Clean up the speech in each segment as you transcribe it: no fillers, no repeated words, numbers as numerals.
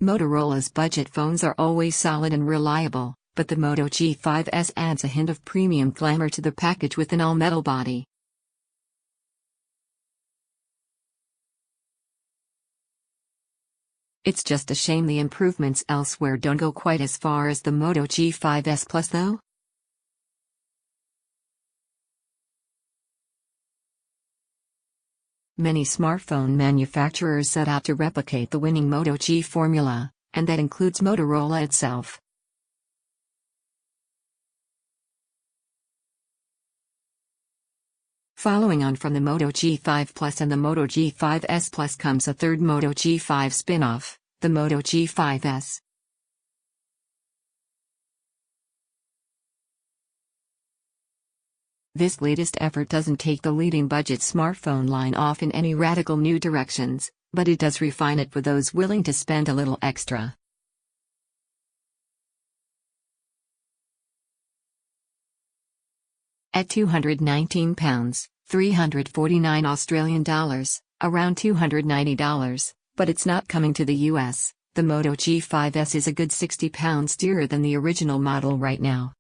Motorola's budget phones are always solid and reliable, but the Moto G5S adds a hint of premium glamour to the package with an all-metal body. It's just a shame the improvements elsewhere don't go quite as far as the Moto G5S Plus though. Many smartphone manufacturers set out to replicate the winning Moto G formula, and that includes Motorola itself. Following on from the Moto G5 Plus and the Moto G5S Plus comes a third Moto G5 spin-off, the Moto G5S. This latest effort doesn't take the leading budget smartphone line off in any radical new directions, but it does refine it for those willing to spend a little extra. At £219, $349 Australian dollars, around $290, but it's not coming to the US, the Moto G5S is a good £60 dearer than the original model right now.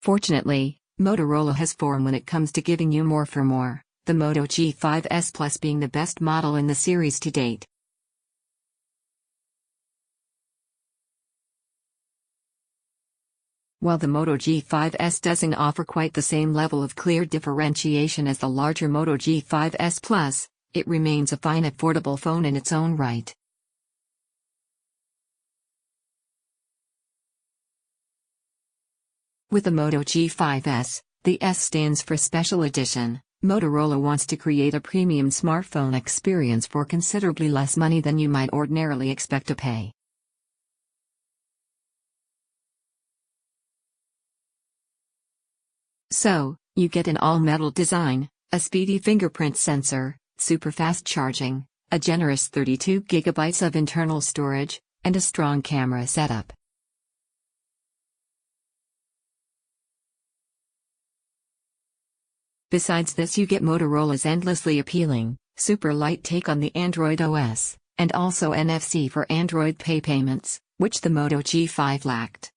Fortunately, Motorola has form when it comes to giving you more for more, the Moto G5S Plus being the best model in the series to date. While the Moto G5S doesn't offer quite the same level of clear differentiation as the larger Moto G5S Plus, it remains a fine affordable phone in its own right. With the Moto G5S, the S stands for Special Edition. Motorola wants to create a premium smartphone experience for considerably less money than you might ordinarily expect to pay. So, you get an all-metal design, a speedy fingerprint sensor, super-fast charging, a generous 32 GB of internal storage, and a strong camera setup. Besides this, you get Motorola's endlessly appealing, super light take on the Android OS, and also NFC for Android Pay payments, which the Moto G5 lacked.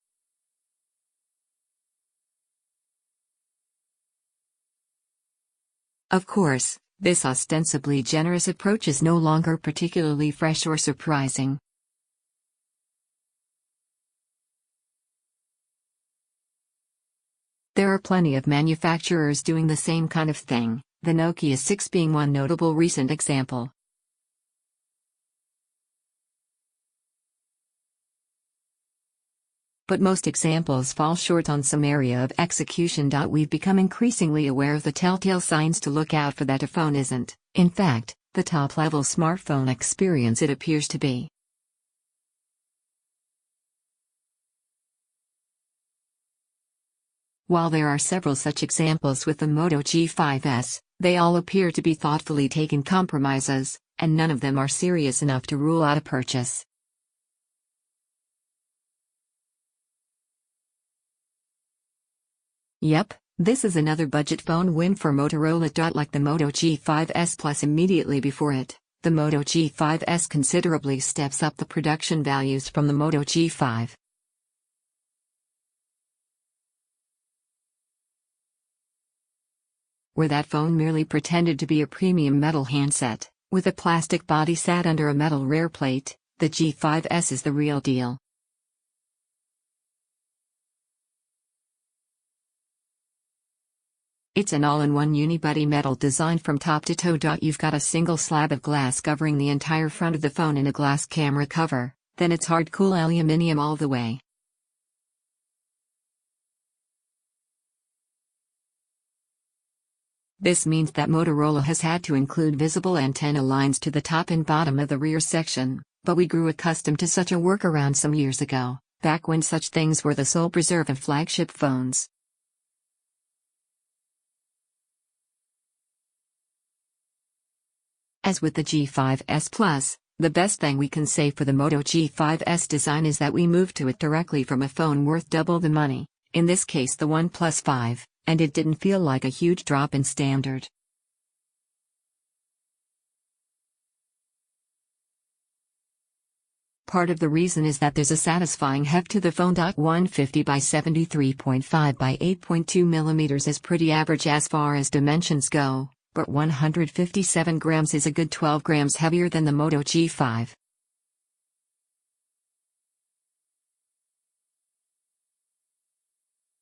Of course, this ostensibly generous approach is no longer particularly fresh or surprising. There are plenty of manufacturers doing the same kind of thing, the Nokia 6 being one notable recent example. But most examples fall short on some area of execution. We've become increasingly aware of the telltale signs to look out for that a phone isn't, in fact, the top-level smartphone experience it appears to be. While there are several such examples with the Moto G5S, they all appear to be thoughtfully taken compromises, and none of them are serious enough to rule out a purchase. Yep, this is another budget phone win for Motorola. Like the Moto G5S Plus immediately before it, the Moto G5S considerably steps up the production values from the Moto G5. Where that phone merely pretended to be a premium metal handset, with a plastic body sat under a metal rear plate, the G5S is the real deal. It's an all-in-one unibody metal design from top to toe. You've got a single slab of glass covering the entire front of the phone and a glass camera cover, then it's hard-cool aluminium all the way. This means that Motorola has had to include visible antenna lines to the top and bottom of the rear section, but we grew accustomed to such a workaround some years ago, back when such things were the sole preserve of flagship phones. As with the G5S Plus, the best thing we can say for the Moto G5S design is that we moved to it directly from a phone worth double the money, in this case the OnePlus 5. And it didn't feel like a huge drop in standard. Part of the reason is that there's a satisfying heft to the phone. 150 by 73.5 by 8.2 millimeters is pretty average as far as dimensions go, but 157 grams is a good 12 grams heavier than the Moto G5.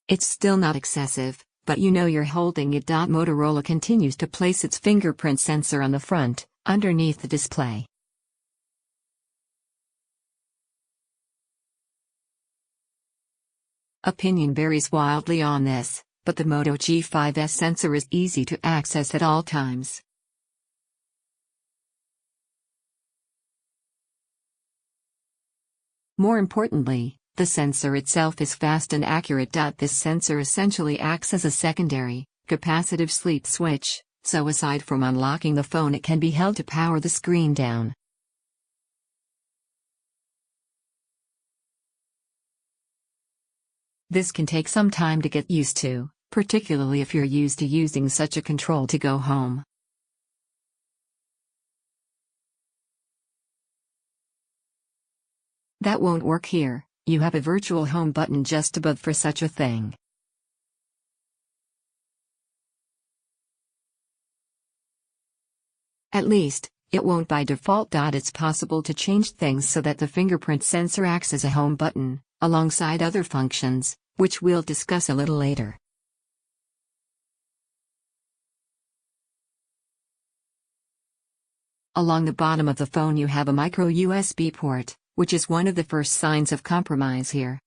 It's still not excessive, but you know you're holding it. Motorola continues to place its fingerprint sensor on the front, underneath the display. Opinion varies wildly on this, but the Moto G5S sensor is easy to access at all times. More importantly, the sensor itself is fast and accurate. This sensor essentially acts as a secondary, capacitive sleep switch, so aside from unlocking the phone, it can be held to power the screen down. This can take some time to get used to, particularly if you're used to using such a control to go home. That won't work here. You have a virtual home button just above for such a thing. At least, it won't by default. It's possible to change things so that the fingerprint sensor acts as a home button, alongside other functions, which we'll discuss a little later. Along the bottom of the phone you have a micro USB port, which is one of the first signs of compromise here.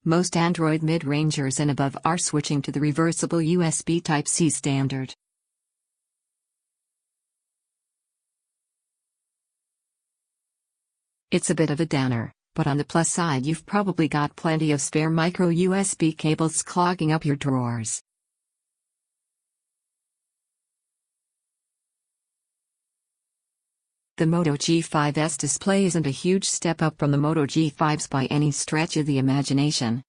Most Android mid-rangers and above are switching to the reversible USB Type-C standard. It's a bit of a downer, but on the plus side you've probably got plenty of spare micro USB cables clogging up your drawers. The Moto G5S display isn't a huge step up from the Moto G5's by any stretch of the imagination.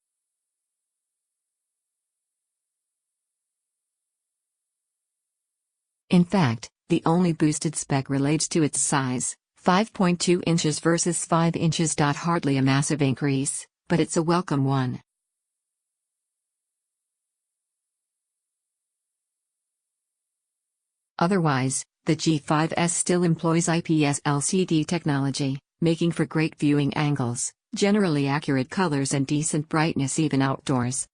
In fact, the only boosted spec relates to its size, 5.2 inches versus 5 inches. Hardly a massive increase, but it's a welcome one. Otherwise, the G5S still employs IPS LCD technology, making for great viewing angles, generally accurate colors and decent brightness even outdoors.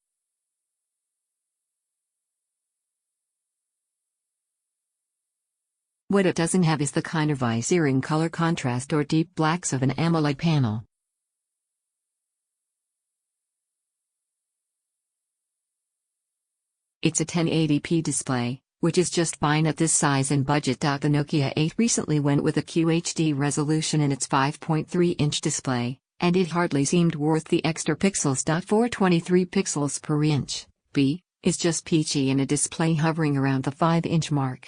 What it doesn't have is the kind of eye-searing color contrast or deep blacks of an AMOLED panel. It's a 1080p display, which is just fine at this size and budget. The Nokia 8 recently went with a QHD resolution in its 5.3-inch display, and it hardly seemed worth the extra pixels. 423 pixels per inch, is just peachy in a display hovering around the 5-inch mark.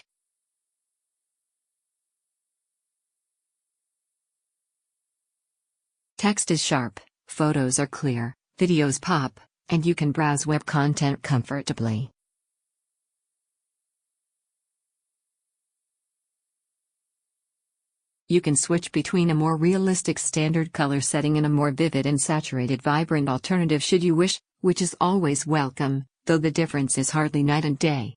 Text is sharp, photos are clear, videos pop, and you can browse web content comfortably. You can switch between a more realistic standard color setting and a more vivid and saturated vibrant alternative should you wish, which is always welcome, though the difference is hardly night and day.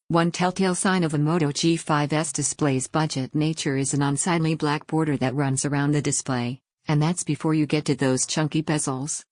One telltale sign of the Moto G5S display's budget nature is an unsightly black border that runs around the display, and that's before you get to those chunky bezels.